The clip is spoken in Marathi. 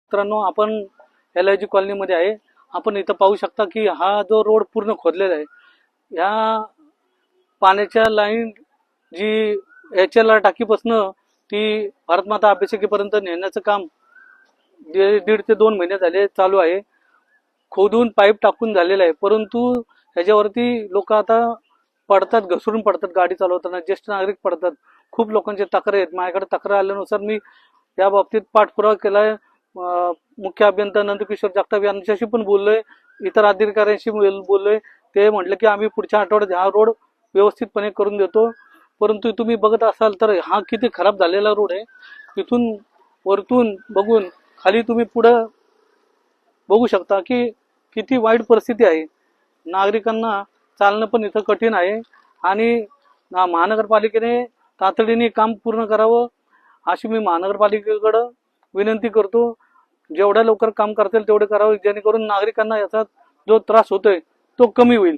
मित्रांनो, आपण LIG कॉलनीमध्ये आहे. आपण इथं पाहू शकता की हा जो रोड पूर्ण खोदलेला आहे. या पाण्याच्या लाईन जी HLR टाकीपासनं ती भारतमाता अभ्यासिकेपर्यंत नेण्याचं काम 1.5 ते 2 महिने झाले चालू आहे. खोदून पाईप टाकून झालेलं आहे, परंतु ह्याच्यावरती लोक आता पडतात, घसरून पडतात गाडी चालवताना, ज्येष्ठ नागरिक पडतात. खूप लोकांचे तक्रार आहेत. माझ्याकडे तक्रार आल्यानुसार मी या बाबतीत पाठपुरावा केलाय. मुख्य अभियंता नंदकिशोर जगताप यांच्याशी पण बोललोय, इतर अधिकाऱ्यांशी बोललोय. ते म्हटलं की आम्ही पुढच्या आठवड्यात हा रोड व्यवस्थितपणे करून देतो. परंतु तुम्ही बघत असाल तर हा किती खराब झालेला रोड आहे. इथून वरतून बघून खाली तुम्ही पुढं बघू शकता की किती वाईट परिस्थिती आहे. नागरिकांना चालणं पण इथं कठीण आहे आणि महानगरपालिकेने तातडीने काम पूर्ण करावं अशी मी महानगरपालिकेकडे विनंती करतो. जेवढ्या लवकर काम करतील तेवढे करावे, जेणेकरून नागरिकांना याचा जो त्रास होतोय तो कमी होईल.